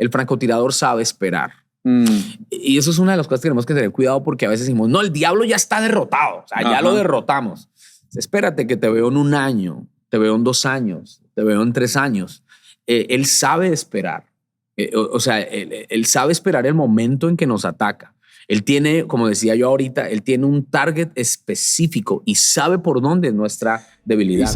el francotirador sabe esperar. Y eso es una de las cosas que tenemos que tener cuidado, porque a veces decimos, no, el diablo ya está derrotado. O sea, ya lo derrotamos. Espérate, que te veo en 1 año, te veo en 2 años, te veo en 3 años. Él sabe esperar. O sea, él sabe esperar el momento en que nos ataca. Él tiene, como decía yo ahorita, él tiene un target específico y sabe por dónde es nuestra debilidad.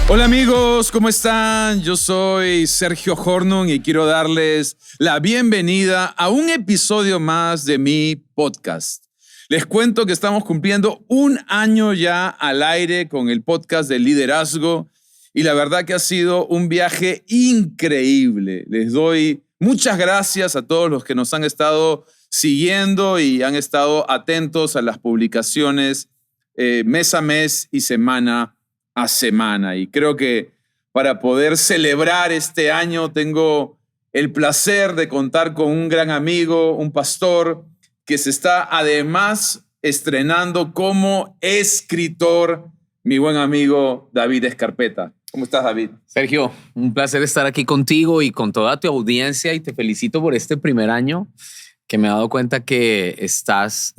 Hola amigos, ¿cómo están? Yo soy Sergio Hornung y quiero darles la bienvenida a un episodio más de mi podcast. Les cuento que estamos cumpliendo 1 año ya al aire con el podcast de liderazgo y la verdad que ha sido un viaje increíble. Les doy muchas gracias a todos los que nos han estado siguiendo y han estado atentos a las publicaciones mes a mes y semana a semana. Y creo que para poder celebrar este año tengo el placer de contar con un gran amigo, un pastor que se está además estrenando como escritor, mi buen amigo David Escarpeta. ¿Cómo estás, David? Sergio, un placer estar aquí contigo y con toda tu audiencia, y te felicito por este primer año, que me he dado cuenta que estás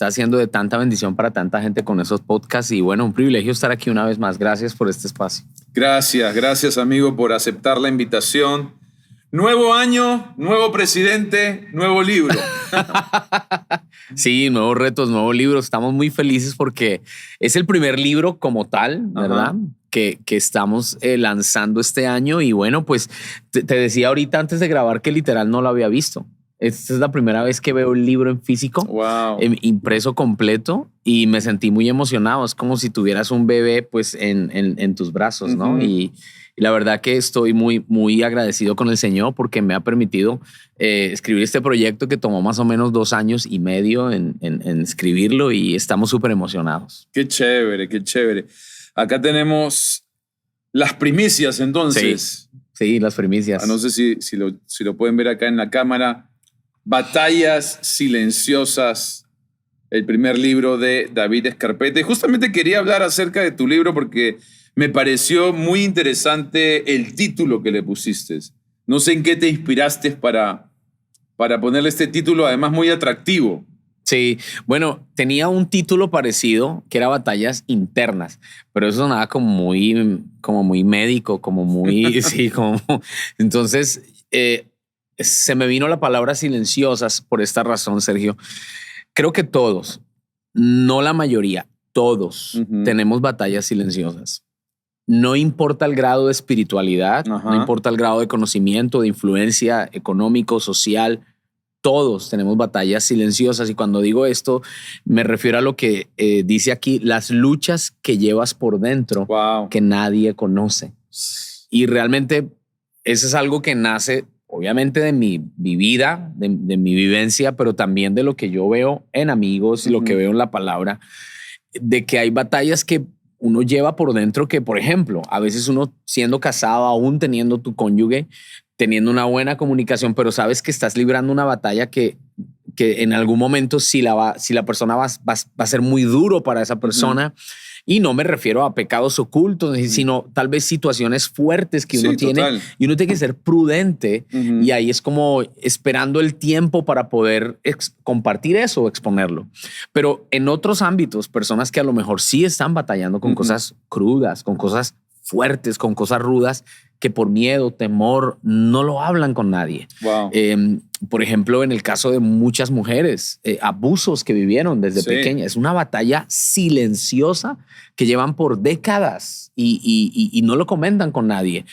haciendo de tanta bendición para tanta gente con esos podcasts. Y bueno, un privilegio estar aquí una vez más. Gracias por este espacio. Gracias amigo por aceptar la invitación. Nuevo año, nuevo presidente, nuevo libro. Sí, nuevos retos, nuevos libros. Estamos muy felices porque es el primer libro como tal, ¿verdad? Que estamos lanzando este año. Y bueno, pues te decía ahorita antes de grabar que literal no lo había visto. Esta es la primera vez que veo el libro en físico, impreso completo, y me sentí muy emocionado. Es como si tuvieras un bebé pues en tus brazos, ¿no? Y la verdad que estoy muy, muy agradecido con el Señor porque me ha permitido escribir este proyecto que tomó más o menos 2 años y medio en escribirlo, y estamos súper emocionados. Qué chévere, qué chévere. Acá tenemos las primicias entonces. Sí, las primicias. No sé si lo pueden ver acá en la cámara. Batallas silenciosas, el primer libro de David Escarpeta. Y justamente quería hablar acerca de tu libro porque me pareció muy interesante el título que le pusiste. No sé en qué te inspiraste para ponerle este título, además muy atractivo. Sí, bueno, tenía un título parecido que era Batallas Internas, pero eso sonaba como muy médico, como muy, sí, como... Entonces, se me vino la palabra silenciosas por esta razón, Sergio. Creo que todos, no la mayoría, todos tenemos batallas silenciosas. No importa el grado de espiritualidad, no importa el grado de conocimiento, de influencia económico, social, todos tenemos batallas silenciosas. Y cuando digo esto, me refiero a lo que dice aquí, las luchas que llevas por dentro que nadie conoce. Y realmente eso es algo que nace obviamente de mi vida, de mi vivencia, pero también de lo que yo veo en amigos y lo que veo en la palabra, de que hay batallas que uno lleva por dentro que, por ejemplo, a veces uno siendo casado, aún teniendo tu cónyuge, teniendo una buena comunicación, pero sabes que estás librando una batalla que en algún momento si la persona va a ser muy duro para esa persona. Y no me refiero a pecados ocultos, sino tal vez situaciones fuertes que uno tiene. Total. Y uno tiene que ser prudente. Y ahí es como esperando el tiempo para poder compartir eso o exponerlo. Pero en otros ámbitos, personas que a lo mejor sí están batallando con cosas crudas, con cosas fuertes, con cosas rudas, que por miedo, temor, no lo hablan con nadie. Por ejemplo, en el caso de muchas mujeres, abusos que vivieron desde pequeñas. Es una batalla silenciosa que llevan por décadas y no lo comentan con nadie.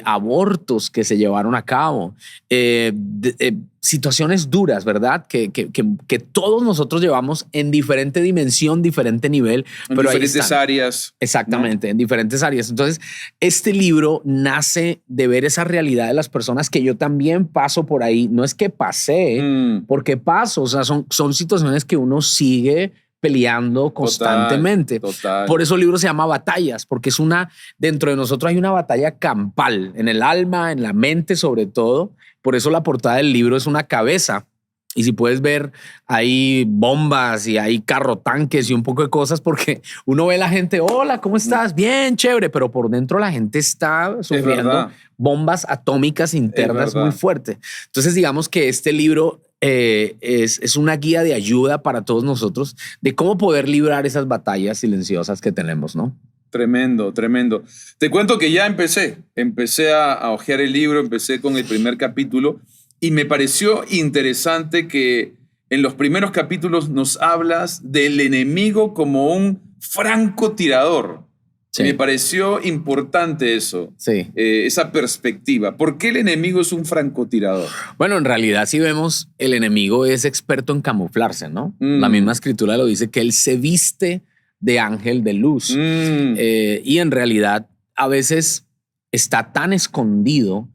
Abortos que se llevaron a cabo. Situaciones duras, ¿verdad? Que todos nosotros llevamos en diferente dimensión, diferente nivel. En pero diferentes áreas. Exactamente, ¿no? En diferentes áreas. Entonces, este libro nace de ver esa realidad de las personas que yo también paso por ahí. No es que pasé, porque paso. O sea, son situaciones que uno sigue peleando constantemente. Total. Por eso el libro se llama Batallas, porque dentro de nosotros hay una batalla campal, en el alma, en la mente sobre todo. Por eso la portada del libro es una cabeza Y si puedes ver, hay bombas y hay carro tanques y un poco de cosas porque uno ve a la gente, hola, ¿cómo estás? Bien, chévere, pero por dentro la gente está sufriendo bombas atómicas internas muy fuertes. Entonces, digamos que este libro es una guía de ayuda para todos nosotros de cómo poder librar esas batallas silenciosas que tenemos, ¿no? Tremendo, tremendo. Te cuento que ya empecé a hojear el libro, empecé con el primer capítulo. Y me pareció interesante que en los primeros capítulos nos hablas del enemigo como un francotirador. Sí. Me pareció importante eso, sí. Esa perspectiva. ¿Por qué el enemigo es un francotirador? Bueno, en realidad si vemos, el enemigo es experto en camuflarse, ¿no? La misma escritura lo dice, que él se viste de ángel de luz. Y en realidad a veces está tan escondido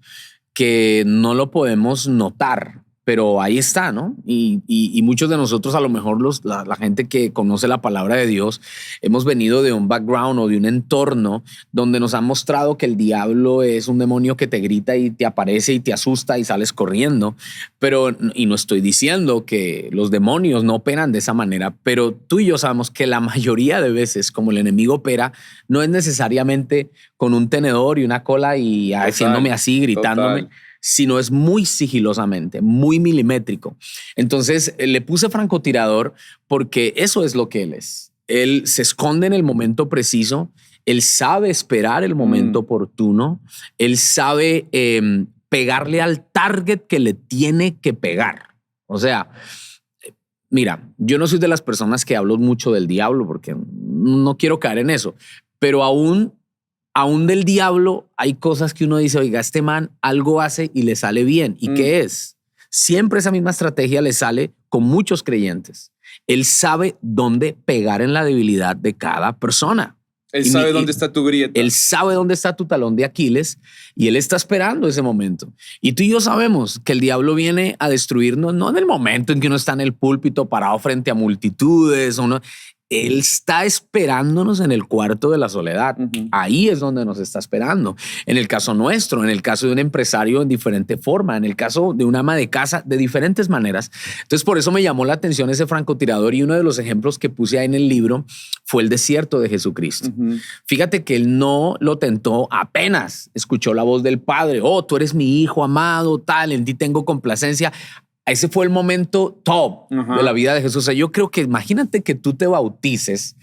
que no lo podemos notar, pero ahí está, ¿no? Y muchos de nosotros, a lo mejor la gente que conoce la palabra de Dios, hemos venido de un background o de un entorno donde nos han mostrado que el diablo es un demonio que te grita y te aparece y te asusta y sales corriendo. Y no estoy diciendo que los demonios no operan de esa manera, pero tú y yo sabemos que la mayoría de veces, como el enemigo opera, no es necesariamente con un tenedor y una cola y haciéndome así, gritándome. Total. Sino es muy sigilosamente, muy milimétrico. Entonces le puse francotirador porque eso es lo que él es. Él se esconde en el momento preciso, él sabe esperar el momento oportuno, él sabe pegarle al target que le tiene que pegar. O sea, mira, yo no soy de las personas que hablo mucho del diablo porque no quiero caer en eso, pero aún del diablo hay cosas que uno dice, oiga, este man algo hace y le sale bien. ¿Y qué es? Siempre esa misma estrategia le sale con muchos creyentes. Él sabe dónde pegar en la debilidad de cada persona. Él sabe dónde está tu grieta. Él sabe dónde está tu talón de Aquiles y él está esperando ese momento. Y tú y yo sabemos que el diablo viene a destruirnos no en el momento en que uno está en el púlpito parado frente a multitudes o no. Él está esperándonos en el cuarto de la soledad. Ahí es donde nos está esperando. En el caso nuestro, en el caso de un empresario en diferente forma, en el caso de una ama de casa de diferentes maneras. Entonces, por eso me llamó la atención ese francotirador y uno de los ejemplos que puse ahí en el libro fue el desierto de Jesucristo. Fíjate que él no lo tentó apenas escuchó la voz del Padre. Oh, tú eres mi hijo amado, tal, en ti tengo complacencia. Ese fue el momento top de la vida de Jesús. O sea, yo creo que imagínate que tú te bautices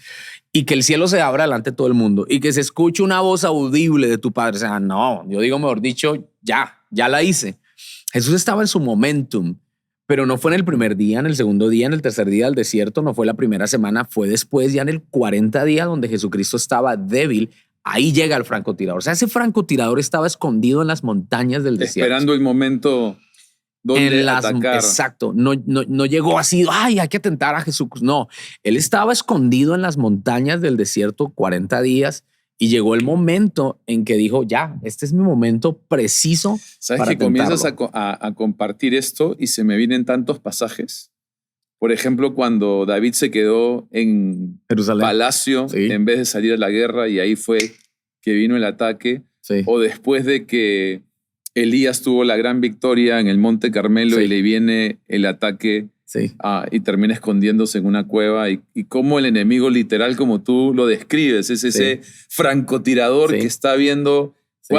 y que el cielo se abra delante de todo el mundo y que se escuche una voz audible de tu Padre. O sea, no, yo digo, mejor dicho, ya la hice. Jesús estaba en su momentum, pero no fue en el primer día, en el segundo día, en el tercer día del desierto, no fue la primera semana, fue después, ya en el 40 día donde Jesucristo estaba débil. Ahí llega el francotirador. O sea, ese francotirador estaba escondido en las montañas del desierto. Esperando el momento donde atacar. Exacto. No llegó así, ay, hay que atentar a Jesús. No, él estaba escondido en las montañas del desierto 40 días y llegó el momento en que dijo, ya, este es mi momento preciso. ¿Sabes para que comienzas a compartir esto y se me vienen tantos pasajes? Por ejemplo, cuando David se quedó en Jerusalén, palacio, sí, en vez de salir a la guerra, y ahí fue que vino el ataque. Sí. O después de que Elías tuvo la gran victoria en el Monte Carmelo, sí, y le viene el ataque, sí, y termina escondiéndose en una cueva. Y cómo el enemigo, literal, como tú lo describes, es ese, sí, francotirador, sí, que está viendo, sí,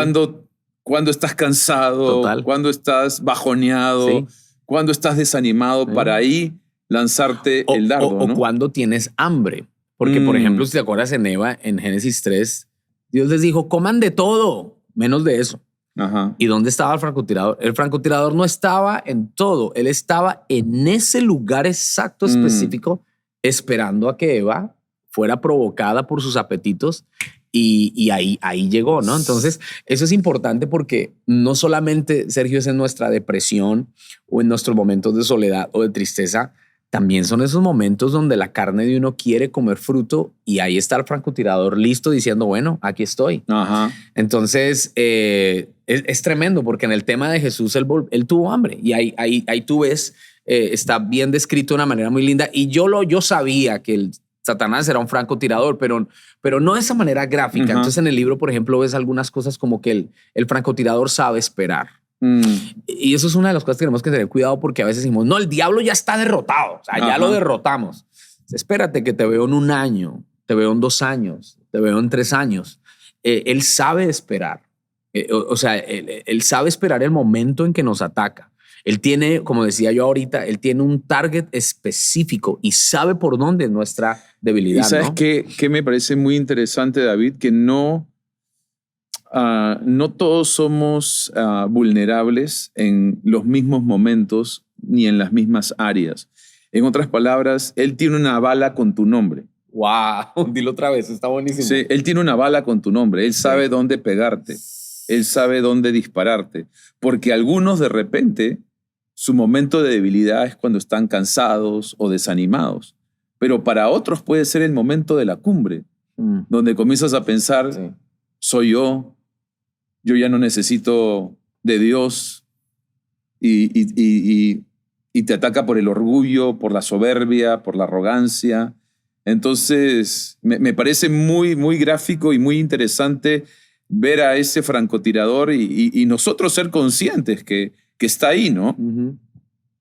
cuando estás cansado, cuando estás bajoneado, sí, cuando estás desanimado, sí, para ahí lanzarte el dardo. O cuando tienes hambre. Porque, por ejemplo, si te acuerdas en Génesis 3, Dios les dijo, coman de todo, menos de eso. Ajá. ¿Y dónde estaba el francotirador? El francotirador no estaba en todo. Él estaba en ese lugar exacto, específico, esperando a que Eva fuera provocada por sus apetitos y ahí llegó, ¿no? Entonces, eso es importante porque no solamente, Sergio, es en nuestra depresión o en nuestros momentos de soledad o de tristeza, también son esos momentos donde la carne de uno quiere comer fruto y ahí está el francotirador listo diciendo, bueno, aquí estoy. Ajá. Entonces, es tremendo porque en el tema de Jesús él tuvo hambre y ahí tú ves, está bien descrito de una manera muy linda y yo sabía que Satanás era un francotirador, pero no de esa manera gráfica. Entonces en el libro, por ejemplo, ves algunas cosas como que el francotirador sabe esperar. Y eso es una de las cosas que tenemos que tener cuidado, porque a veces decimos, no, el diablo ya está derrotado, o sea, ya lo derrotamos. Espérate que te veo en 1 año, te veo en 2 años, te veo en 3 años. Él sabe esperar. O sea, él sabe esperar el momento en que nos ataca. Él tiene, como decía yo ahorita, él tiene un target específico y sabe por dónde es nuestra debilidad. ¿Y sabes ¿no? qué me parece muy interesante, David? Que no todos somos vulnerables en los mismos momentos ni en las mismas áreas. En otras palabras, él tiene una bala con tu nombre. ¡Wow! Dilo otra vez, está buenísimo. Sí, él tiene una bala con tu nombre. Él sabe dónde pegarte. Él sabe dónde dispararte. Porque algunos de repente, su momento de debilidad es cuando están cansados o desanimados. Pero para otros puede ser el momento de la cumbre, donde comienzas a pensar, soy yo ya no necesito de Dios, y te ataca por el orgullo, por la soberbia, por la arrogancia. Entonces, me parece muy, muy gráfico y muy interesante ver a ese francotirador y nosotros ser conscientes que está ahí, ¿no?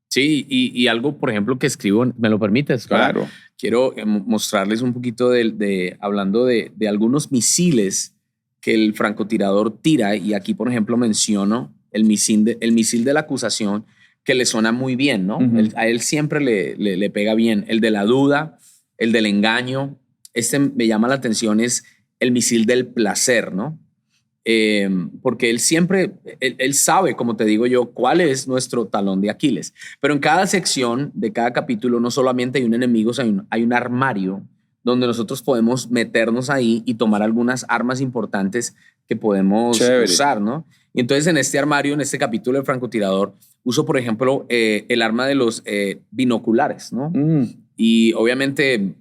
Sí, y algo, por ejemplo, que escribo, ¿me lo permites? Claro. Quiero mostrarles un poquito hablando de algunos misiles que el francotirador tira, y aquí, por ejemplo, menciono el misil de la acusación, que le suena muy bien, ¿no? A él siempre le pega bien. El de la duda, el del engaño. Me llama la atención, es el misil del placer, ¿no? Porque él siempre, él sabe, como te digo yo, cuál es nuestro talón de Aquiles. Pero en cada sección de cada capítulo no solamente hay un enemigo, hay un armario donde nosotros podemos meternos ahí y tomar algunas armas importantes que podemos usar, ¿no? Y entonces en este armario, en este capítulo del francotirador, uso, por ejemplo, el arma de los binoculares, ¿no? Y obviamente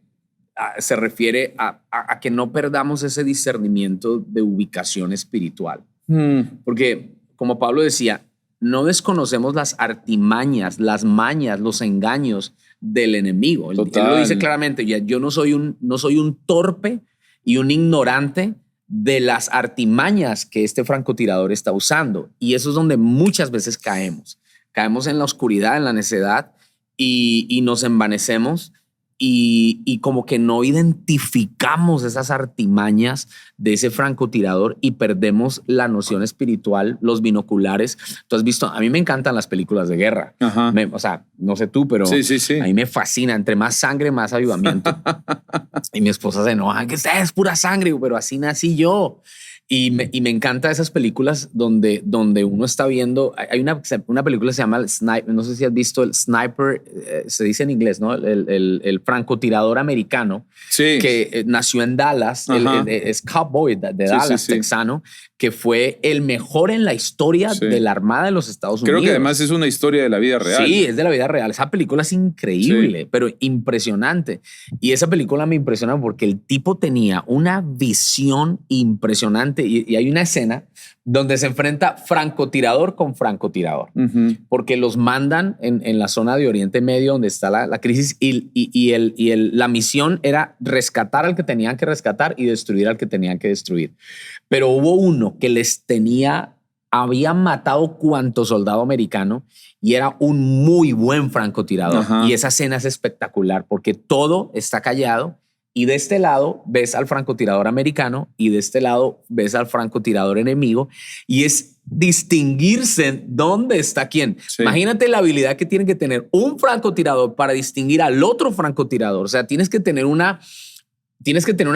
se refiere a que no perdamos ese discernimiento de ubicación espiritual. Porque, como Pablo decía, no desconocemos las artimañas, las mañas, los engaños del enemigo. Él lo dice claramente, yo no soy un torpe y un ignorante de las artimañas que este francotirador está usando. Y eso es donde muchas veces caemos. Caemos en la oscuridad, en la necedad, y nos envanecemos. Y como que no identificamos esas artimañas de ese francotirador y perdemos la noción espiritual, los binoculares. Tú has visto, a mí me encantan las películas de guerra. O sea, no sé tú, pero sí. A mí me fascina. Entre más sangre, más avivamiento. Y mi esposa se enoja, que es pura sangre, pero así nací yo. Y me encanta esas películas donde uno está viendo. Hay una película que se llama el Sniper. No sé si has visto el Sniper, se dice en inglés, ¿no? El francotirador americano que nació en Dallas. Es cowboy de Dallas, texano, que fue el mejor en la historia de la Armada de los Estados Unidos. Creo que además es una historia de la vida real. Sí, es de la vida real. Esa película es increíble, pero impresionante. Y esa película me impresiona porque el tipo tenía una visión impresionante. Y hay una escena donde se enfrenta francotirador con francotirador, porque los mandan en la zona de Oriente Medio donde está la crisis, y la misión era rescatar al que tenían que rescatar y destruir al que tenían que destruir. Pero hubo uno que había matado cuanto soldado americano y era un muy buen francotirador. Y esa escena es espectacular porque todo está callado. Y de este lado ves al francotirador americano y de este lado ves al francotirador enemigo, y es distinguirse dónde está quién. Imagínate la habilidad que tiene que tener un francotirador para distinguir al otro francotirador. O sea, tienes que tener una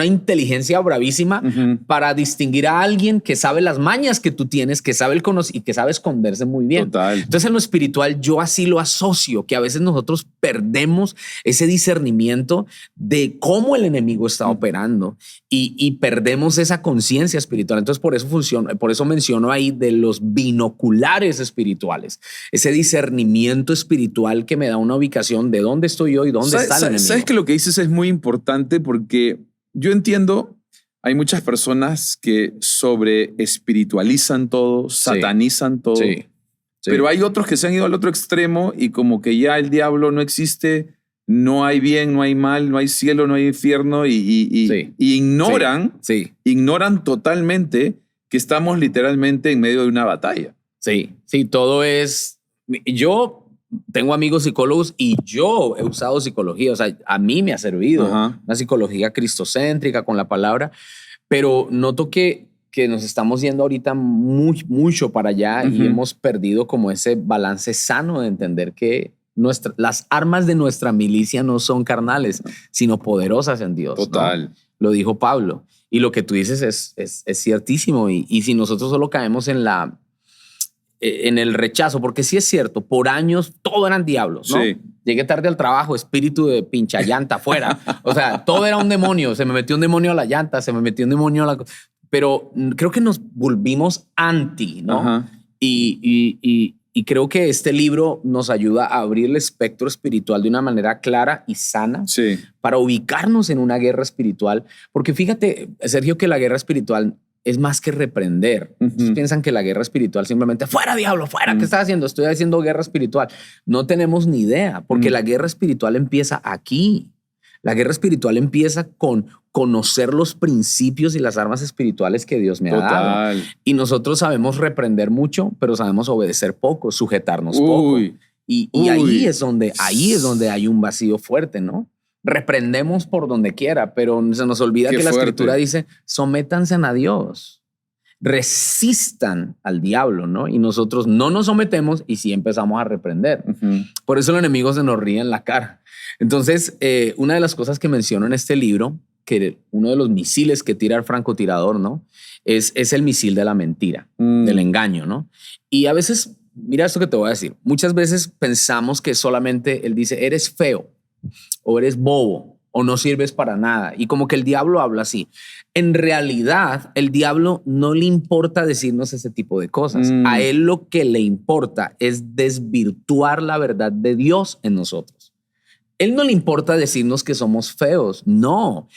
inteligencia bravísima para distinguir a alguien que sabe las mañas que tú tienes, que sabe y que sabe esconderse muy bien. Entonces, en lo espiritual, yo así lo asocio, que a veces nosotros perdemos ese discernimiento de cómo el enemigo está operando y perdemos esa conciencia espiritual. Entonces, por eso menciono ahí de los binoculares espirituales, ese discernimiento espiritual que me da una ubicación de dónde estoy yo y dónde está el enemigo. Sabes que lo que dices es muy importante, porque yo entiendo, hay muchas personas que sobre espiritualizan todo, satanizan todo, pero hay otros que se han ido al otro extremo y como que ya el diablo no existe, no hay bien, no hay mal, no hay cielo, no hay infierno, y ignoran totalmente que estamos literalmente en medio de una batalla. Sí, todo es... Yo tengo amigos psicólogos y yo he usado psicología. O sea, a mí me ha servido una psicología cristocéntrica con la palabra, pero noto que nos estamos yendo ahorita mucho para allá y hemos perdido como ese balance sano de entender que las armas de nuestra milicia no son carnales, sino poderosas en Dios. Total. ¿No? Lo dijo Pablo. Y lo que tú dices es ciertísimo. Y si nosotros solo caemos en el rechazo, porque sí es cierto, por años todo eran diablos, ¿no? Sí. Llegué tarde al trabajo, espíritu de pincha llanta fuera. O sea, todo era un demonio. Se me metió un demonio a la llanta, se me metió un demonio a la... Pero creo que nos volvimos anti, ¿no? Y creo que este libro nos ayuda a abrir el espectro espiritual de una manera clara y sana para ubicarnos en una guerra espiritual. Porque fíjate, Sergio, que la guerra espiritual es más que reprender. Ustedes piensan que la guerra espiritual simplemente, fuera diablo, fuera, ¿qué estás haciendo? Estoy haciendo guerra espiritual. No tenemos ni idea, porque la guerra espiritual empieza aquí. La guerra espiritual empieza con conocer los principios y las armas espirituales que Dios me ha dado. Y nosotros sabemos reprender mucho, pero sabemos obedecer poco, sujetarnos poco. Y ahí es donde hay un vacío fuerte, ¿no? Reprendemos por donde quiera, pero se nos olvida que la Escritura dice, sométanse a Dios, resistan al diablo, ¿no? Y nosotros no nos sometemos y sí empezamos a reprender. Por eso el enemigo se nos ríe en la cara. Entonces, una de las cosas que menciono en este libro, que uno de los misiles que tira el francotirador, ¿no? Es el misil de la mentira, del engaño, ¿no? Y a veces, mira esto que te voy a decir, muchas veces pensamos que solamente él dice, eres feo, o eres bobo, o no sirves para nada. Y como que el diablo habla así. En realidad, el diablo no le importa decirnos ese tipo de cosas. A él lo que le importa es desvirtuar la verdad de Dios en nosotros. Él no le importa decirnos que somos feos, no,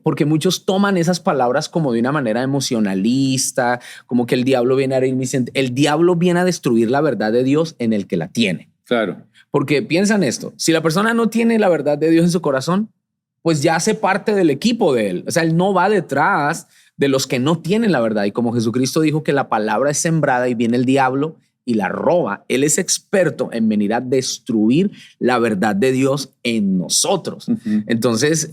porque muchos toman esas palabras como de una manera emocionalista, como que el diablo viene a herir mis sentimientos. El diablo viene a destruir la verdad de Dios en el que la tiene. Claro. Porque piensan esto, si la persona no tiene la verdad de Dios en su corazón, pues ya hace parte del equipo de él. O sea, él no va detrás de los que no tienen la verdad. Y como Jesucristo dijo que la palabra es sembrada y viene el diablo y la roba, él es experto en venir a destruir la verdad de Dios en nosotros. Entonces,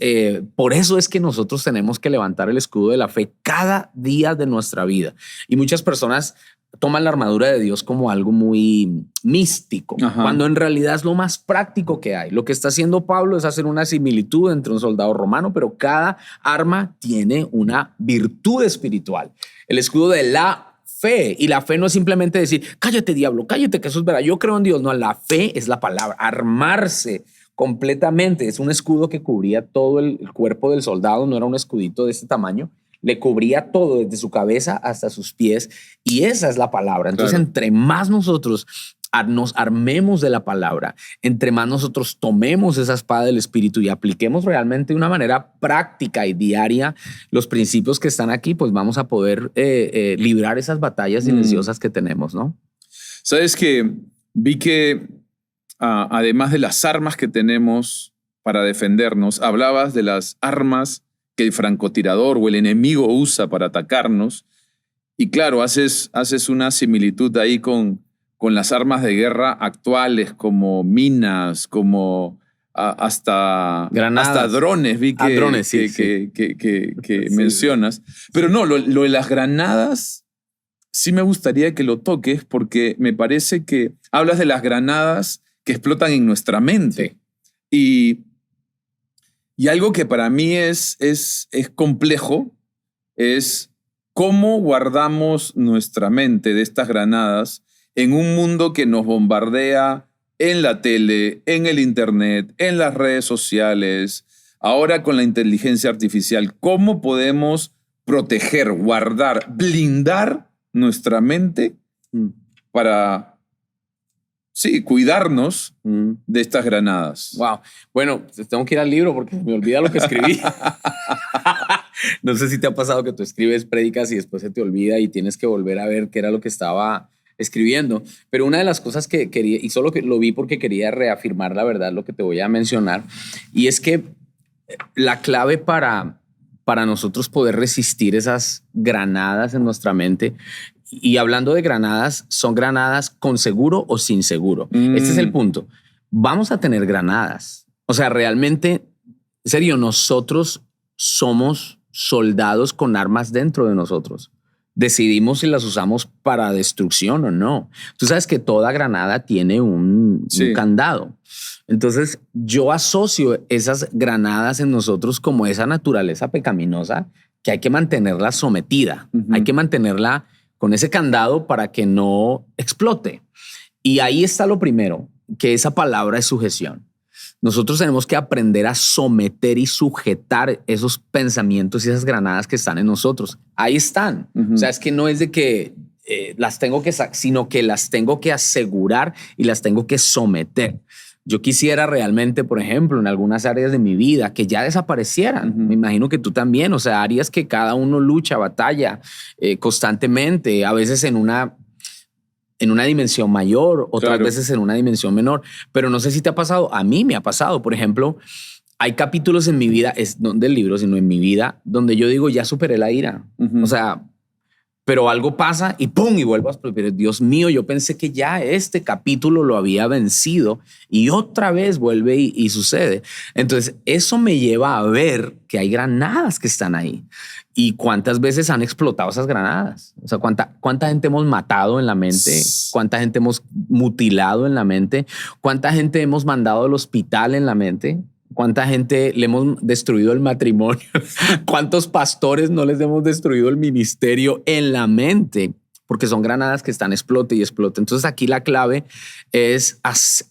por eso es que nosotros tenemos que levantar el escudo de la fe cada día de nuestra vida. Y muchas personas toman la armadura de Dios como algo muy místico, cuando en realidad es lo más práctico que hay. Lo que está haciendo Pablo es hacer una similitud entre un soldado romano, pero cada arma tiene una virtud espiritual. El escudo de la fe, y la fe no es simplemente decir, cállate diablo, cállate que eso es verdad, yo creo en Dios. No, la fe es la palabra, armarse completamente. Es un escudo que cubría todo el cuerpo del soldado, no era un escudito de este tamaño. Le cubría todo desde su cabeza hasta sus pies y esa es la palabra. Entonces, entre más nosotros nos armemos de la palabra, entre más nosotros tomemos esa espada del Espíritu y apliquemos realmente de una manera práctica y diaria los principios que están aquí, pues vamos a poder librar esas batallas silenciosas que tenemos, ¿no? Sabes que vi que además de las armas que tenemos para defendernos, hablabas de las armas que el francotirador o el enemigo usa para atacarnos. Y claro, haces una similitud ahí con las armas de guerra actuales, como minas, como hasta drones, vi que, drones, que mencionas. Pero no, lo de las granadas sí me gustaría que lo toques, porque me parece que hablas de las granadas que explotan en nuestra mente. Y algo que para mí es complejo es cómo guardamos nuestra mente de estas granadas en un mundo que nos bombardea en la tele, en el internet, en las redes sociales, ahora con la inteligencia artificial. ¿Cómo podemos proteger, guardar, blindar nuestra mente para... sí, cuidarnos de estas granadas. Wow. Bueno, tengo que ir al libro porque me olvida lo que escribí. No sé si te ha pasado que tú escribes prédicas y después se te olvida y tienes que volver a ver qué era lo que estaba escribiendo. Pero una de las cosas que quería, y solo que lo vi porque quería reafirmar la verdad, lo que te voy a mencionar, y es que la clave para nosotros poder resistir esas granadas en nuestra mente, Y hablando de granadas, ¿son granadas con seguro o sin seguro? Este es el punto. Vamos a tener granadas. O sea, realmente, en serio, nosotros somos soldados con armas dentro de nosotros. Decidimos si las usamos para destrucción o no. Tú sabes que toda granada tiene un candado. Entonces, yo asocio esas granadas en nosotros como esa naturaleza pecaminosa que hay que mantenerla sometida. Hay que mantenerla con ese candado para que no explote. Y ahí está lo primero, que esa palabra es sujeción. Nosotros tenemos que aprender a someter y sujetar esos pensamientos y esas granadas que están en nosotros. Ahí están. O sea, es que no es de que las tengo que sacar, sino que las tengo que asegurar y las tengo que someter. Yo quisiera realmente, por ejemplo, en algunas áreas de mi vida que ya desaparecieran. Me imagino que tú también, o sea, áreas que cada uno lucha, batalla constantemente, a veces en una dimensión mayor, otras veces en una dimensión menor. Pero no sé si te ha pasado. A mí me ha pasado. Por ejemplo, hay capítulos en mi vida, no del libro, sino en mi vida, donde yo digo, ya superé la ira. O sea, pero algo pasa y ¡pum! Y vuelvo a explotar. Dios mío, yo pensé que ya este capítulo lo había vencido y otra vez vuelve y sucede. Entonces, eso me lleva a ver que hay granadas que están ahí. ¿Y cuántas veces han explotado esas granadas? O sea, ¿cuánta gente hemos matado en la mente? ¿Cuánta gente hemos mutilado en la mente? ¿Cuánta gente hemos mandado al hospital en la mente? ¿Cuánta gente le hemos destruido el matrimonio? ¿Cuántos pastores no les hemos destruido el ministerio en la mente? Porque son granadas que están explote y explote. Entonces aquí la clave es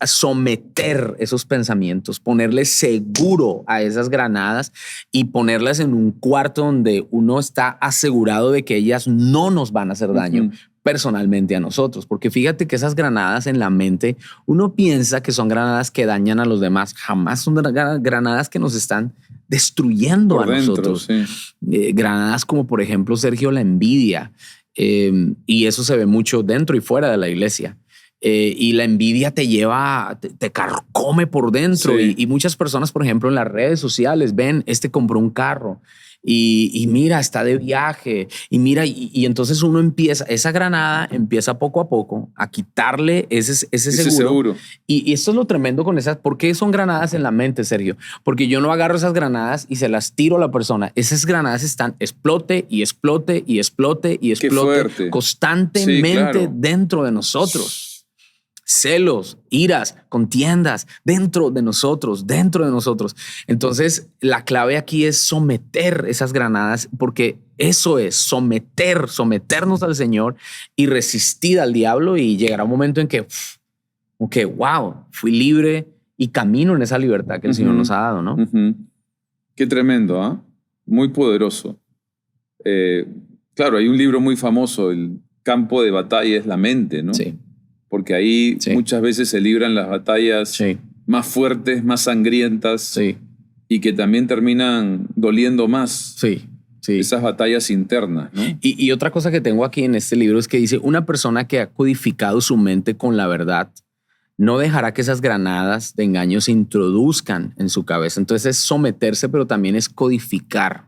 someter esos pensamientos, ponerle seguro a esas granadas y ponerlas en un cuarto donde uno está asegurado de que ellas no nos van a hacer daño personalmente a nosotros. Porque fíjate que esas granadas en la mente, uno piensa que son granadas que dañan a los demás. Jamás son granadas que nos están destruyendo a nosotros. Granadas como, por ejemplo, Sergio, la envidia. Y eso se ve mucho dentro y fuera de la iglesia. Y la envidia te lleva, te carcome por dentro. Y muchas personas, por ejemplo, en las redes sociales ven, compró un carro y mira, está de viaje y mira, y entonces uno empieza, esa granada empieza poco a poco a quitarle ese seguro. Y esto es lo tremendo con esas. ¿Por qué son granadas en la mente, Sergio? Porque yo no agarro esas granadas y se las tiro a la persona. Esas granadas están explote y explote y explote y explote constantemente dentro de nosotros. Celos, iras, contiendas dentro de nosotros. Entonces, la clave aquí es someter esas granadas, porque eso es someternos al Señor y resistir al diablo, y llegará un momento en que, wow, fui libre y camino en esa libertad que el Señor nos ha dado, ¿no? Qué tremendo, ¿ah? Muy poderoso. Claro, hay un libro muy famoso, El campo de batalla es la mente, ¿no? Sí. Porque ahí muchas veces se libran las batallas más fuertes, más sangrientas, y que también terminan doliendo más. Esas batallas internas, ¿no? Y otra cosa que tengo aquí en este libro es que dice, una persona que ha codificado su mente con la verdad no dejará que esas granadas de engaño se introduzcan en su cabeza. Entonces es someterse, pero también es codificar.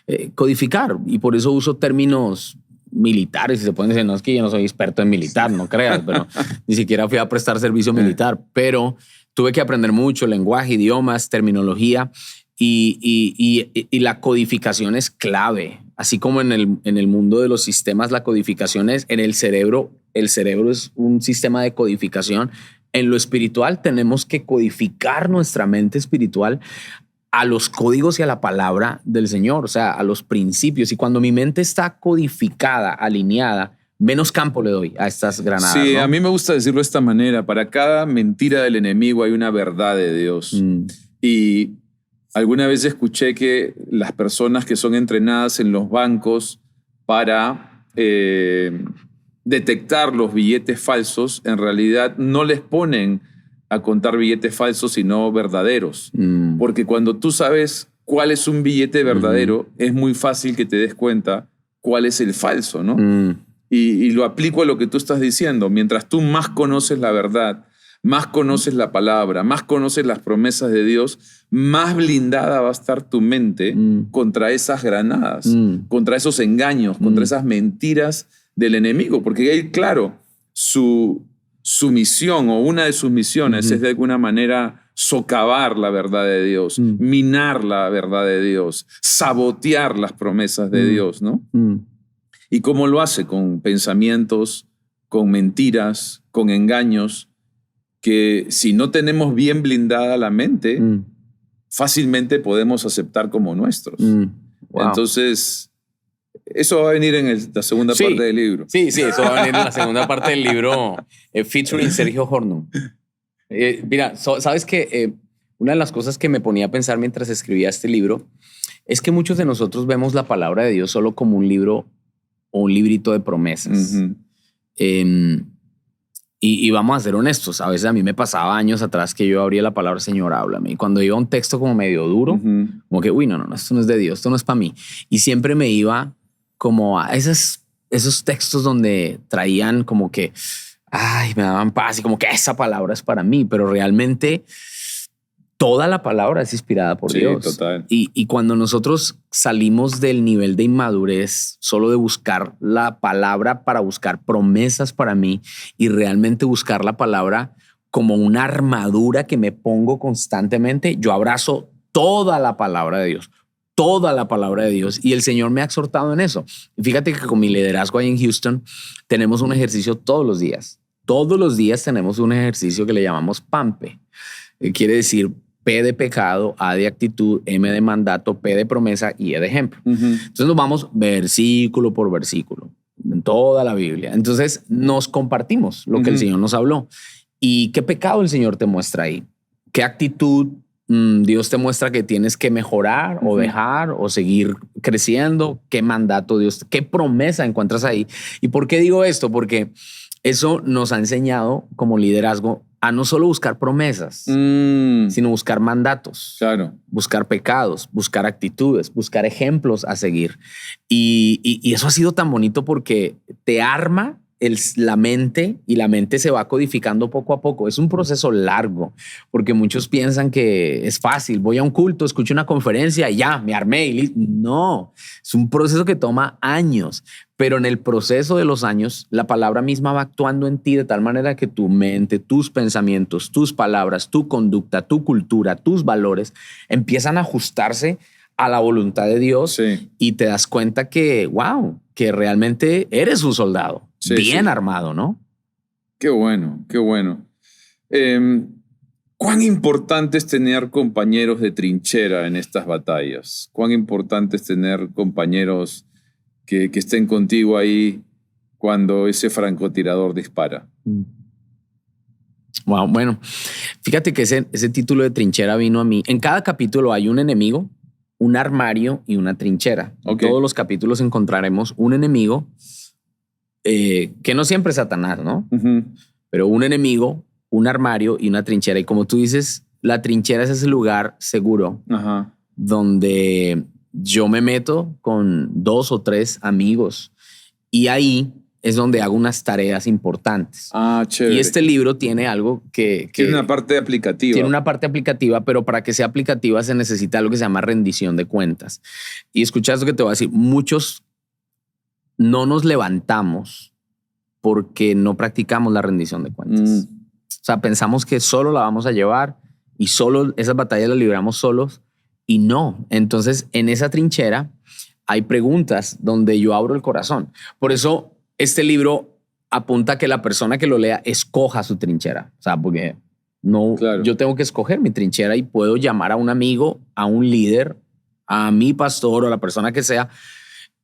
Y por eso uso términos militares, si se pueden decir. No es que yo no soy experto en militar, no creas, pero ni siquiera fui a prestar servicio militar, pero tuve que aprender mucho lenguaje, idiomas, terminología, y la codificación es clave. Así como en el mundo de los sistemas, la codificación es en el cerebro es un sistema de codificación. En lo espiritual tenemos que codificar nuestra mente espiritual a los códigos y a la palabra del Señor, o sea, a los principios. Y cuando mi mente está codificada, alineada, menos campo le doy a estas granadas. Sí, ¿no? A mí me gusta decirlo de esta manera. Para cada mentira del enemigo hay una verdad de Dios. Y alguna vez escuché que las personas que son entrenadas en los bancos para detectar los billetes falsos, en realidad no les ponen a contar billetes falsos, sino verdaderos. Porque cuando tú sabes cuál es un billete verdadero, es muy fácil que te des cuenta cuál es el falso, ¿no? Y lo aplico a lo que tú estás diciendo. Mientras tú más conoces la verdad, más conoces la palabra, más conoces las promesas de Dios, más blindada va a estar tu mente contra esas granadas, contra esos engaños, contra esas mentiras del enemigo, porque él, claro, su misión o una de sus misiones es de alguna manera socavar la verdad de Dios, minar la verdad de Dios, sabotear las promesas de Dios, ¿no? ¿Y cómo lo hace? Con pensamientos, con mentiras, con engaños, que si no tenemos bien blindada la mente, fácilmente podemos aceptar como nuestros. Wow. Entonces, eso va a venir en la segunda parte del libro. Sí, eso va a venir en la segunda parte del libro, featuring Sergio Hornung. Mira, sabes que una de las cosas que me ponía a pensar mientras escribía este libro es que muchos de nosotros vemos la palabra de Dios solo como un libro o un librito de promesas. Y vamos a ser honestos, a veces a mí me pasaba años atrás que yo abría la palabra Señor, háblame. Y cuando iba a un texto como medio duro, como que, uy, no, esto no es de Dios, esto no es para mí. Y siempre me iba como a esos textos donde traían como que, ay, me daban paz y como que esa palabra es para mí, pero realmente toda la palabra es inspirada por Dios. Total. Y cuando nosotros salimos del nivel de inmadurez, solo de buscar la palabra para buscar promesas para mí y realmente buscar la palabra como una armadura que me pongo constantemente, yo abrazo toda la palabra de Dios. Toda la palabra de Dios, y el Señor me ha exhortado en eso. Y fíjate que con mi liderazgo ahí en Houston tenemos un ejercicio todos los días. Todos los días tenemos un ejercicio que le llamamos PAMPE. Quiere decir P de pecado, A de actitud, M de mandato, P de promesa y E de ejemplo. Entonces nos vamos versículo por versículo en toda la Biblia. Entonces nos compartimos lo que el Señor nos habló. ¿Y qué pecado el Señor te muestra ahí? ¿Qué actitud Dios te muestra que tienes que mejorar o dejar o seguir creciendo? ¿Qué mandato Dios, qué promesa encuentras ahí? ¿Y por qué digo esto? Porque eso nos ha enseñado como liderazgo a no solo buscar promesas, sino buscar mandatos, buscar pecados, buscar actitudes, buscar ejemplos a seguir. Y eso ha sido tan bonito porque te arma la mente, y la mente se va codificando poco a poco. Es un proceso largo porque muchos piensan que es fácil. Voy a un culto, escucho una conferencia y ya me armé. No, es un proceso que toma años, pero en el proceso de los años la palabra misma va actuando en ti de tal manera que tu mente, tus pensamientos, tus palabras, tu conducta, tu cultura, tus valores empiezan a ajustarse a la voluntad de Dios y te das cuenta que, wow, que realmente eres un soldado. Bien armado, ¿no? Qué bueno, qué bueno. ¿Cuán importante es tener compañeros de trinchera en estas batallas? ¿Cuán importante es tener compañeros que estén contigo ahí cuando ese francotirador dispara? Wow, bueno, fíjate que ese título de trinchera vino a mí. En cada capítulo hay un enemigo, un armario y una trinchera. En todos los capítulos encontraremos un enemigo, que no siempre es Satanás, ¿no? Pero un enemigo, un armario y una trinchera. Y como tú dices, la trinchera es ese lugar seguro donde yo me meto con 2 o 3 amigos y ahí es donde hago unas tareas importantes. Chévere. Y este libro tiene algo que tiene una parte aplicativa. Tiene una parte aplicativa, pero para que sea aplicativa se necesita algo que se llama rendición de cuentas. Y escucha esto que te voy a decir. Muchos no nos levantamos porque no practicamos la rendición de cuentas. O sea, pensamos que solo la vamos a llevar y solo esas batallas las libramos solos, y no. Entonces, en esa trinchera hay preguntas donde yo abro el corazón. Por eso este libro apunta a que la persona que lo lea escoja su trinchera. O sea, porque yo tengo que escoger mi trinchera y puedo llamar a un amigo, a un líder, a mi pastor o a la persona que sea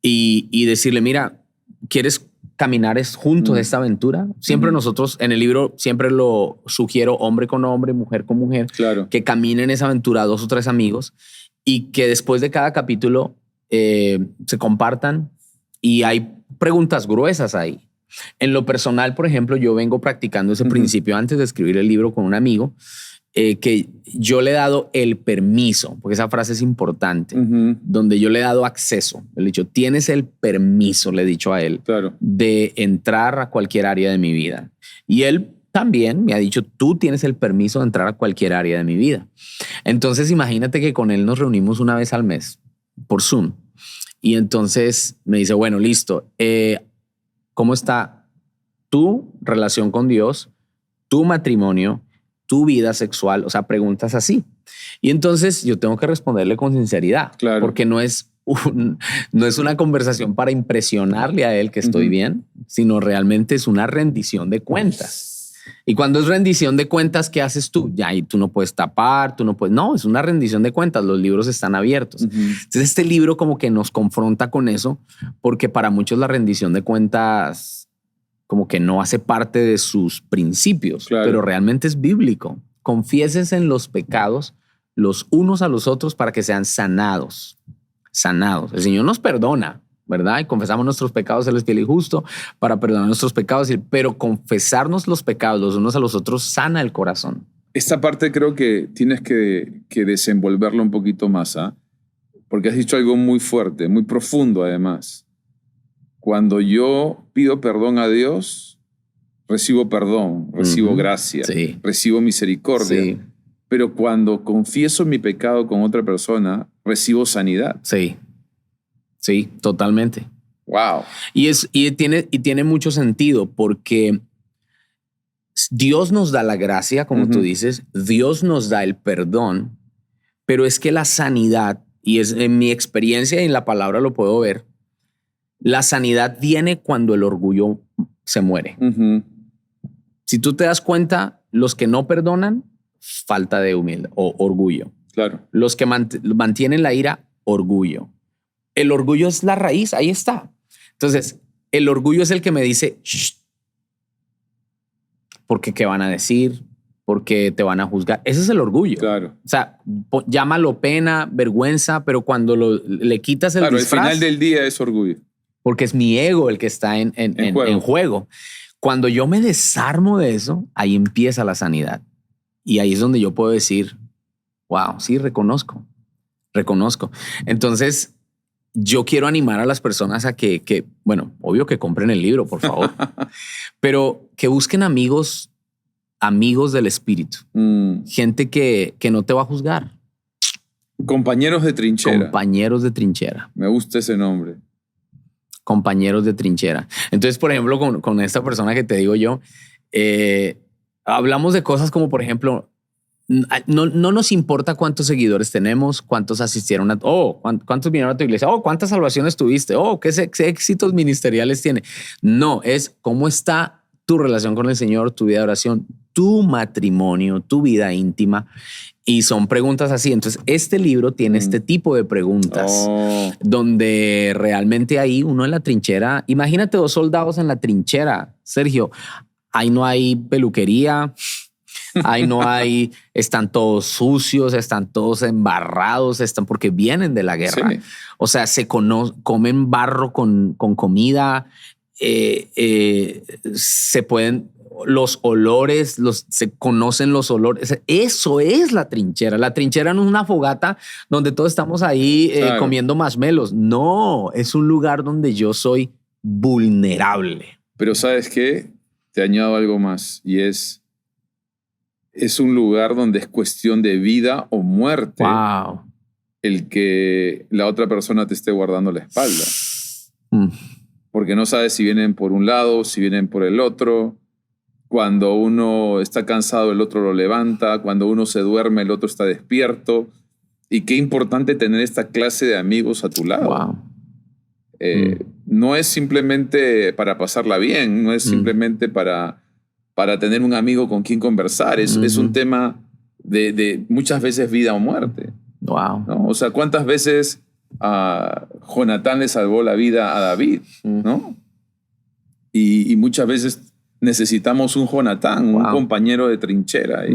y decirle, mira, ¿quieres caminar juntos esta aventura? Siempre nosotros en el libro siempre lo sugiero hombre con hombre, mujer con mujer, que caminen esa aventura 2 o 3 amigos y que después de cada capítulo se compartan, y hay preguntas gruesas ahí. En lo personal, por ejemplo, yo vengo practicando ese principio antes de escribir el libro con un amigo, que yo le he dado el permiso, porque esa frase es importante, donde yo le he dado acceso. Le he dicho, tienes el permiso, le he dicho a él, de entrar a cualquier área de mi vida. Y él también me ha dicho, tú tienes el permiso de entrar a cualquier área de mi vida. Entonces, imagínate que con él nos reunimos una vez al mes por Zoom. Y entonces me dice, bueno, listo. ¿Cómo está tu relación con Dios, tu matrimonio, tu vida sexual? O sea, preguntas así. Y entonces yo tengo que responderle con sinceridad, Claro. porque no es una conversación para impresionarle a él que estoy bien, sino realmente es una rendición de cuentas. Y cuando es rendición de cuentas, ¿qué haces tú? Ya, y tú no puedes tapar, tú no puedes. No, es una rendición de cuentas. Los libros están abiertos. Entonces, este libro como que nos confronta con eso, porque para muchos la rendición de cuentas como que no hace parte de sus principios, Claro. pero realmente es bíblico. Confiésense en los pecados los unos a los otros para que sean sanados. Sanados. El Señor nos perdona, ¿verdad? Y confesamos nuestros pecados, Él es fiel y justo para perdonar nuestros pecados, pero confesarnos los pecados los unos a los otros sana el corazón. Esta parte creo que tienes que desenvolverlo un poquito más, ¿ah? Porque has dicho algo muy fuerte, muy profundo además. Cuando yo pido perdón a Dios, recibo perdón, recibo gracia, Sí. recibo misericordia. Sí. Pero cuando confieso mi pecado con otra persona, recibo sanidad. Sí. Sí, totalmente. Wow. Y tiene mucho sentido porque Dios nos da la gracia, como tú dices, Dios nos da el perdón, pero es que la sanidad, y es en mi experiencia y en la palabra lo puedo ver, la sanidad viene cuando el orgullo se muere. Si tú te das cuenta, los que no perdonan, falta de humildad o orgullo. Claro. Los que mantienen la ira, orgullo. El orgullo es la raíz, ahí está. Entonces, el orgullo es el que me dice, shh, porque qué van a decir, porque te van a juzgar. Ese es el orgullo. Claro. O sea, llámalo pena, vergüenza, pero cuando le quitas el disfraz, al final del día es orgullo. porque es mi ego el que está en juego. Cuando yo me desarmo de eso, ahí empieza la sanidad. Y ahí es donde yo puedo decir, wow, sí, reconozco. Entonces, yo quiero animar a las personas a que, bueno, obvio que compren el libro, por favor, pero que busquen amigos del espíritu. Gente que no te va a juzgar. Compañeros de trinchera. Compañeros de trinchera. Me gusta ese nombre. Compañeros de trinchera. Entonces, por ejemplo, con esta persona que te digo yo, hablamos de cosas como, por ejemplo, no nos importa cuántos seguidores tenemos, cuántos asistieron cuántos vinieron a tu iglesia, cuántas salvaciones tuviste, qué éxitos ministeriales tiene. No, es cómo está tu relación con el Señor, tu vida de oración, tu matrimonio, tu vida íntima. Y son preguntas así. Entonces, este libro tiene este tipo de preguntas donde realmente ahí uno en la trinchera, imagínate 2 soldados en la trinchera, Sergio, ahí no hay peluquería, ahí no hay, están todos sucios, están todos embarrados, porque vienen de la guerra. Sí. O sea, comen barro con comida, se pueden... Los olores, se conocen los olores. Eso es la trinchera. La trinchera no es una fogata donde todos estamos ahí comiendo marshmallows. No, es un lugar donde yo soy vulnerable. Pero ¿sabes qué? Te añado algo más y es un lugar donde es cuestión de vida o muerte. Wow. El que la otra persona te esté guardando la espalda. Porque no sabes si vienen por un lado, si vienen por el otro. Cuando uno está cansado, el otro lo levanta. Cuando uno se duerme, el otro está despierto. Y qué importante tener esta clase de amigos a tu lado. Wow. No es simplemente para pasarla bien, no es simplemente para tener un amigo con quien conversar. Es un tema de muchas veces vida o muerte. Wow. ¿No? O sea, ¿cuántas veces Jonatán le salvó la vida a David? ¿No? Y muchas veces necesitamos un Jonatán, un compañero de trinchera.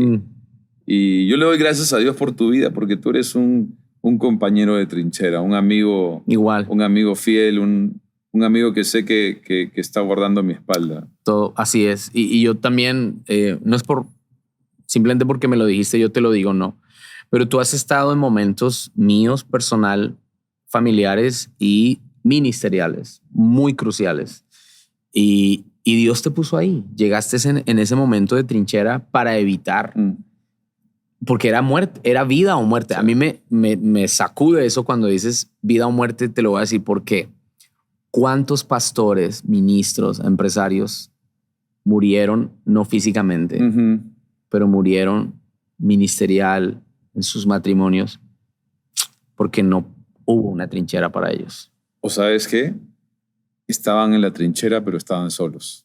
Y yo le doy gracias a Dios por tu vida, porque tú eres un compañero de trinchera, un amigo. Igual. Un amigo fiel, un amigo que sé que está guardando mi espalda. Todo, así es. Y yo también, no es simplemente porque me lo dijiste, yo te lo digo, no. Pero tú has estado en momentos míos, personal, familiares y ministeriales, muy cruciales. Y Dios te puso ahí. Llegaste en ese momento de trinchera para evitar, porque era muerte, era vida o muerte. Sí. A mí me sacude eso cuando dices vida o muerte. Te lo voy a decir por qué. ¿Cuántos pastores, ministros, empresarios murieron, no físicamente, pero murieron ministerial en sus matrimonios porque no hubo una trinchera para ellos? ¿O sabes qué? Estaban en la trinchera, pero estaban solos.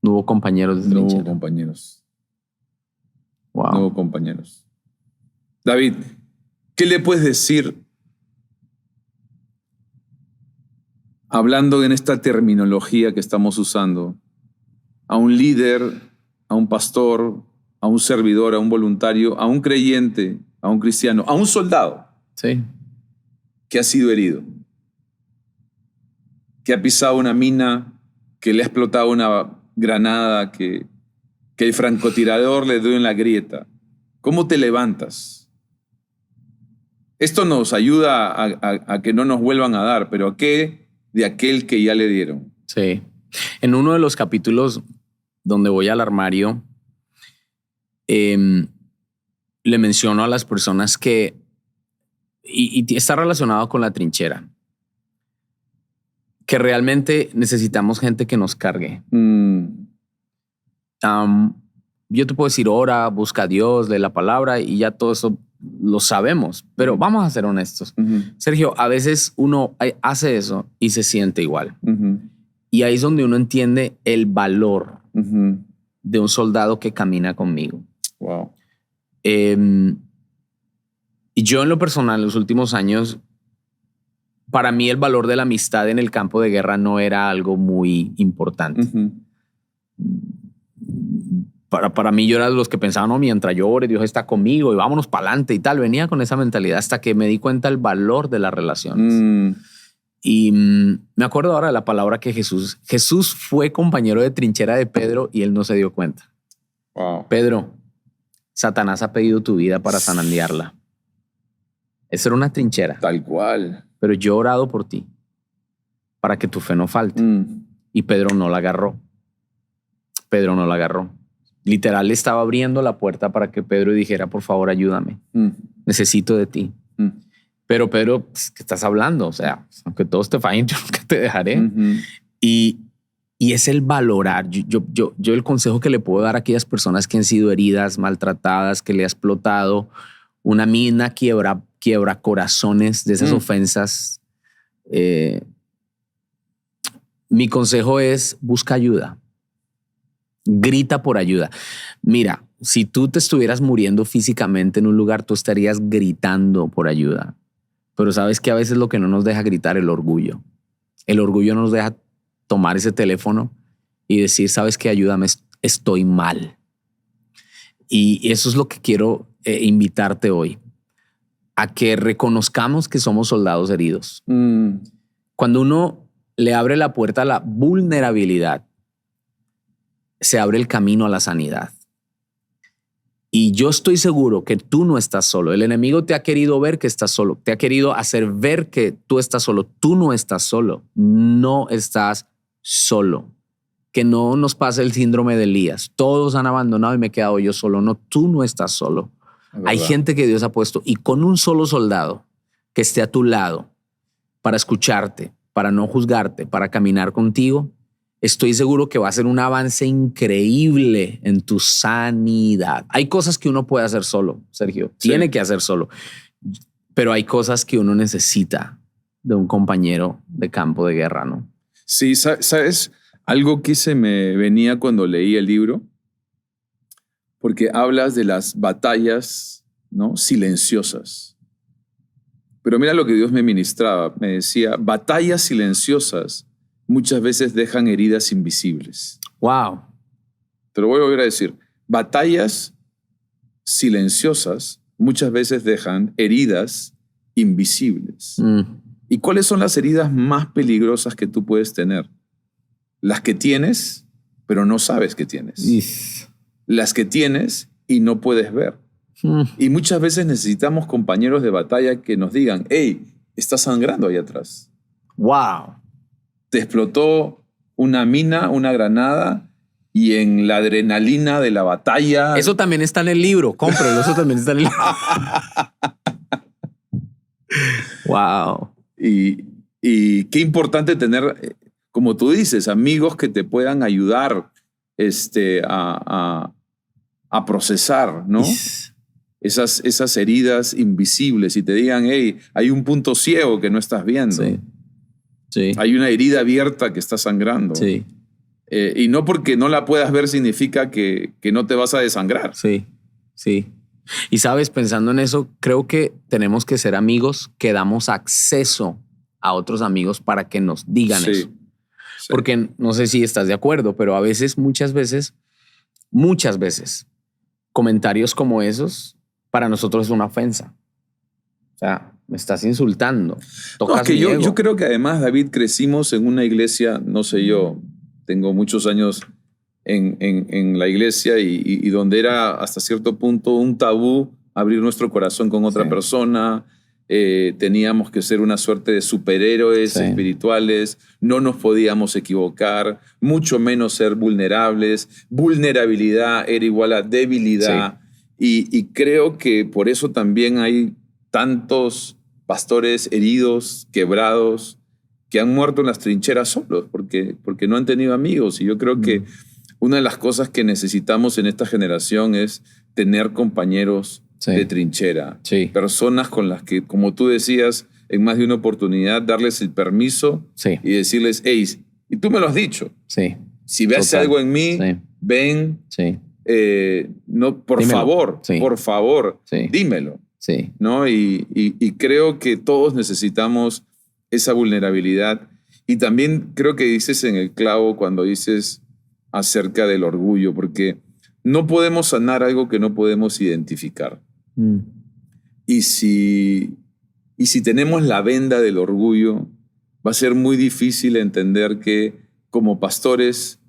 No hubo compañeros de trinchera. No hubo compañeros. Wow. No hubo compañeros. David, ¿qué le puedes decir hablando en esta terminología que estamos usando a un líder, a un pastor, a un servidor, a un voluntario, a un creyente, a un cristiano, a un soldado? Sí. Que ha sido herido, que ha pisado una mina, que le ha explotado una granada, que el francotirador le dio en la grieta. ¿Cómo te levantas? Esto nos ayuda a que no nos vuelvan a dar, pero ¿a qué de aquel que ya le dieron? Sí. En uno de los capítulos donde voy al armario, le menciono a las personas que, y está relacionado con la trinchera, que realmente necesitamos gente que nos cargue. Yo te puedo decir, ora, busca a Dios, lee la palabra y ya todo eso lo sabemos, pero vamos a ser honestos. Sergio, a veces uno hace eso y se siente igual. Y ahí es donde uno entiende el valor de un soldado que camina conmigo. Wow. Y yo en lo personal, en los últimos años, para mí el valor de la amistad en el campo de guerra no era algo muy importante. Para mí yo era de los que pensaban, no, mientras yo ore, Dios está conmigo y vámonos para adelante y tal. Venía con esa mentalidad hasta que me di cuenta del valor de las relaciones. Y me acuerdo ahora de la palabra que Jesús fue compañero de trinchera de Pedro y él no se dio cuenta. Wow. Pedro, Satanás ha pedido tu vida para zarandearla. Esa era una trinchera. Tal cual. Pero yo he orado por ti para que tu fe no falte. Y Pedro no la agarró. Pedro no la agarró. Literal, le estaba abriendo la puerta para que Pedro dijera, por favor, ayúdame. Necesito de ti. Pero Pedro, ¿qué estás hablando? O sea, aunque todos te fallen, yo nunca te dejaré. Y es el valorar. Yo el consejo que le puedo dar a aquellas personas que han sido heridas, maltratadas, que le ha explotado una mina, quiebra corazones de esas ofensas. Mi consejo es busca ayuda. Grita por ayuda. Mira, si tú te estuvieras muriendo físicamente en un lugar, tú estarías gritando por ayuda. Pero sabes que a veces lo que no nos deja gritar es el orgullo. El orgullo no nos deja tomar ese teléfono y decir, sabes qué, ayúdame, estoy mal. Y eso es lo que quiero invitarte hoy, a que reconozcamos que somos soldados heridos. Cuando uno le abre la puerta a la vulnerabilidad, se abre el camino a la sanidad. Y yo estoy seguro que tú no estás solo. El enemigo te ha querido ver que estás solo. Te ha querido hacer ver que tú estás solo. Tú no estás solo. No estás solo. Que no nos pase el síndrome de Elías. Todos han abandonado y me he quedado yo solo. No, tú no estás solo. Hay gente que Dios ha puesto y con un solo soldado que esté a tu lado para escucharte, para no juzgarte, para caminar contigo, estoy seguro que va a ser un avance increíble en tu sanidad. Hay cosas que uno puede hacer solo, Sergio. Sí. Tiene que hacer solo. Pero hay cosas que uno necesita de un compañero de campo de guerra, ¿no? Sí, ¿sabes? Algo que se me venía cuando leí el libro, porque hablas de las batallas, ¿no?, silenciosas. Pero mira lo que Dios me ministraba. Me decía, batallas silenciosas muchas veces dejan heridas invisibles. Wow. Te lo voy a volver a decir. Batallas silenciosas muchas veces dejan heridas invisibles. ¿Y cuáles son las heridas más peligrosas que tú puedes tener? Las que tienes, pero no sabes que tienes. Las que tienes y no puedes ver. Y muchas veces necesitamos compañeros de batalla que nos digan, hey, estás sangrando ahí atrás. Wow. Te explotó una mina, una granada, y en la adrenalina de la batalla... Eso también está en el libro. Cómpralo, eso también está en el libro. Wow. Y qué importante tener, como tú dices, amigos que te puedan ayudar a procesar, ¿no? Esas heridas invisibles y te digan, hey, hay un punto ciego que no estás viendo. Sí. Sí. Hay una herida abierta que está sangrando. Sí. Y no porque no la puedas ver significa que no te vas a desangrar. Sí, sí. Y sabes, pensando en eso, creo que tenemos que ser amigos que damos acceso a otros amigos para que nos digan eso. Sí. Porque no sé si estás de acuerdo, pero a veces, muchas veces, comentarios como esos para nosotros es una ofensa. O sea, me estás insultando. No, es que yo creo que además, David, crecimos en una iglesia, no sé yo, tengo muchos años en la iglesia y donde era hasta cierto punto un tabú abrir nuestro corazón con otra persona. Teníamos que ser una suerte de superhéroes espirituales, no nos podíamos equivocar, mucho menos ser vulnerables. Vulnerabilidad era igual a debilidad. Y creo que por eso también hay tantos pastores heridos, quebrados, que han muerto en las trincheras solos, porque no han tenido amigos. Y yo creo que una de las cosas que necesitamos en esta generación es tener compañeros de trinchera. Personas con las que, como tú decías, en más de una oportunidad, darles el permiso y decirles, hey, y tú me lo has dicho. Si ves algo en mí, ven. No, por favor, dímelo. ¿No? Y creo que todos necesitamos esa vulnerabilidad. Y también creo que dices en el clavo cuando dices acerca del orgullo, porque no podemos sanar algo que no podemos identificar. Y si tenemos la venda del orgullo, va a ser muy difícil entender que como pastores,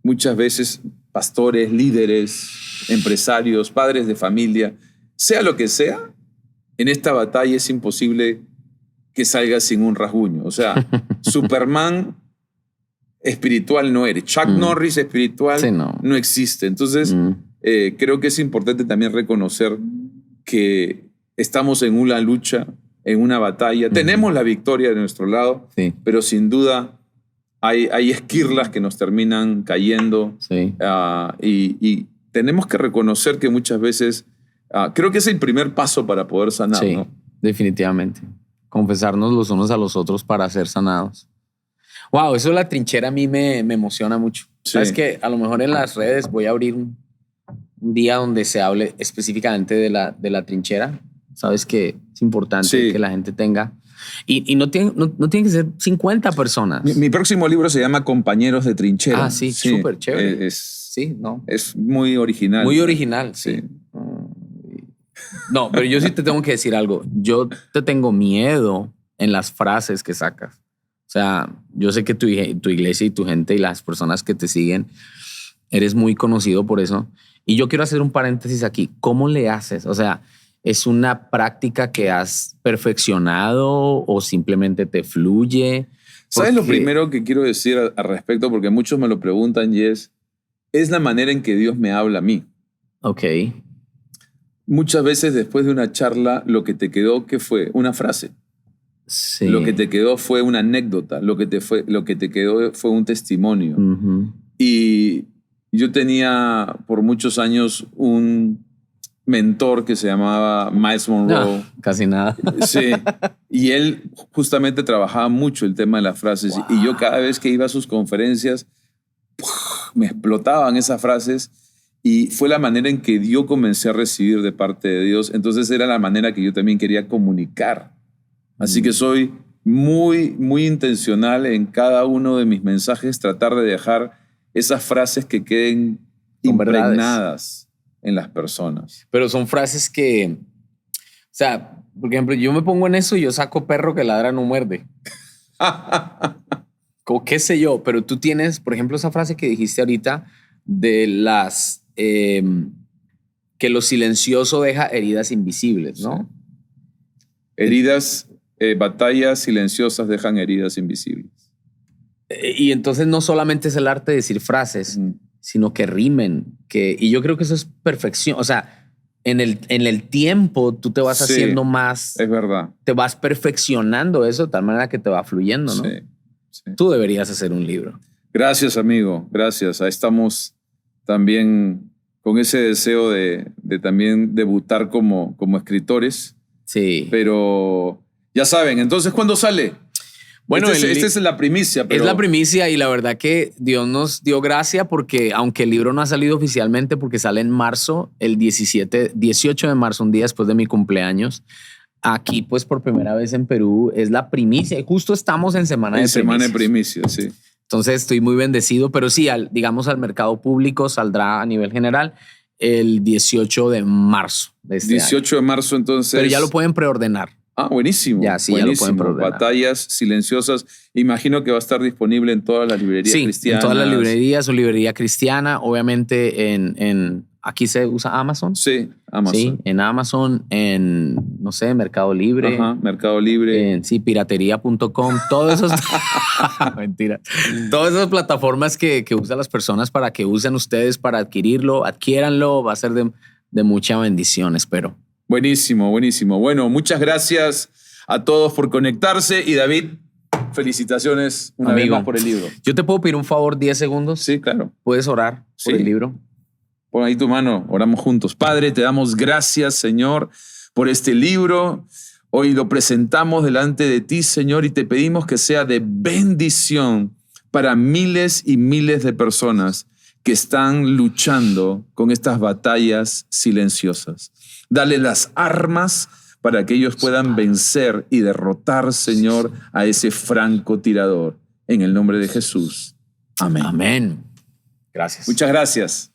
muchas veces pastores, líderes, empresarios, padres de familia, sea lo que sea, en esta batalla es imposible que salgas sin un rasguño. O sea, Superman espiritual no eres. Chuck Norris espiritual no existe. Entonces, creo que es importante también reconocer que estamos en una lucha, en una batalla. Tenemos la victoria de nuestro lado, pero sin duda hay esquirlas que nos terminan cayendo. Y tenemos que reconocer que muchas veces, creo que es el primer paso para poder sanar, ¿no? Definitivamente. Confesarnos los unos a los otros para ser sanados. Wow, eso de la trinchera a mí me emociona mucho. Sabes que a lo mejor en las redes voy a abrir un día donde se hable específicamente de la trinchera. Sabes que es importante que la gente tenga. Y no tiene que ser 50 personas. Mi próximo libro se llama Compañeros de Trinchera. Súper chévere. Es muy original. Muy original, sí. No, pero yo sí te tengo que decir algo. Yo te tengo miedo en las frases que sacas. O sea, yo sé que tu iglesia y tu gente y las personas que te siguen, eres muy conocido por eso. Y yo quiero hacer un paréntesis aquí. ¿Cómo le haces? O sea, ¿es una práctica que has perfeccionado o simplemente te fluye? ¿Sabes lo primero que quiero decir al respecto? Porque muchos me lo preguntan y es la manera en que Dios me habla a mí. Ok. Muchas veces después de una charla, lo que te quedó, ¿qué fue? Una frase. Lo que te quedó fue una anécdota. Lo que te quedó fue un testimonio. Y yo tenía por muchos años un mentor que se llamaba Miles Monroe. No, casi nada. Sí. Y él justamente trabajaba mucho el tema de las frases. Wow. Y yo cada vez que iba a sus conferencias, me explotaban esas frases. Y fue la manera en que yo comencé a recibir de parte de Dios. Entonces era la manera que yo también quería comunicar. Así que soy muy, muy intencional en cada uno de mis mensajes, tratar de dejar esas frases que queden impregnadas en las personas. Pero son frases que, o sea, por ejemplo, yo me pongo en eso y yo saco perro que ladra no muerde. Como qué sé yo, pero tú tienes, por ejemplo, esa frase que dijiste ahorita de las... que lo silencioso deja heridas invisibles, ¿no? Batallas silenciosas dejan heridas invisibles. Y entonces no solamente es el arte de decir frases, sino que rimen. Y yo creo que eso es perfección. O sea, en el tiempo tú te vas Sí, haciendo más, es verdad. te vas perfeccionando eso de tal manera que te va fluyendo, ¿no? Sí, sí. Tú deberías hacer un libro. Gracias, amigo. Gracias. Ahí estamos también con ese deseo de también debutar como escritores. Sí. Pero ya saben, entonces, ¿cuándo sale? Bueno, esta es la primicia. Pero... Es la primicia y la verdad que Dios nos dio gracia porque aunque el libro no ha salido oficialmente porque sale en marzo, el 18 de marzo, un día después de mi cumpleaños, aquí pues por primera vez en Perú es la primicia. Justo estamos en semana de semana de primicias. primicia, sí. Entonces estoy muy bendecido, pero sí, digamos al mercado público saldrá a nivel general el 18 de marzo de este 18 año. de marzo, entonces. Pero ya lo pueden preordenar. Ah, buenísimo. Ya, sí, buenísimo. ya lo pueden preordenar. Batallas silenciosas. Imagino que va a estar disponible en todas las librerías cristianas. En todas las librerías o librería cristiana. Obviamente aquí se usa Amazon. Sí, Amazon. Sí, en Amazon, en, no sé, Mercado Libre. Ajá, Mercado Libre. Sí, piratería.com. Todo eso. Mentira. Todas esas plataformas que usan las personas para que usen ustedes para adquirirlo, adquiéranlo. Va a ser de mucha bendición, espero. Buenísimo, buenísimo. Bueno, muchas gracias a todos por conectarse. Y David, felicitaciones una vez más por el libro. ¿Yo te puedo pedir un favor 10 segundos? Sí, claro. ¿Puedes orar por el libro? Pon ahí tu mano, oramos juntos. Padre, te damos gracias, Señor, por este libro. Hoy lo presentamos delante de ti, Señor, y te pedimos que sea de bendición para miles y miles de personas que están luchando con estas batallas silenciosas. Dale las armas para que ellos puedan vencer y derrotar, Señor, a ese francotirador. En el nombre de Jesús. Amén. Amén. Gracias. Muchas gracias.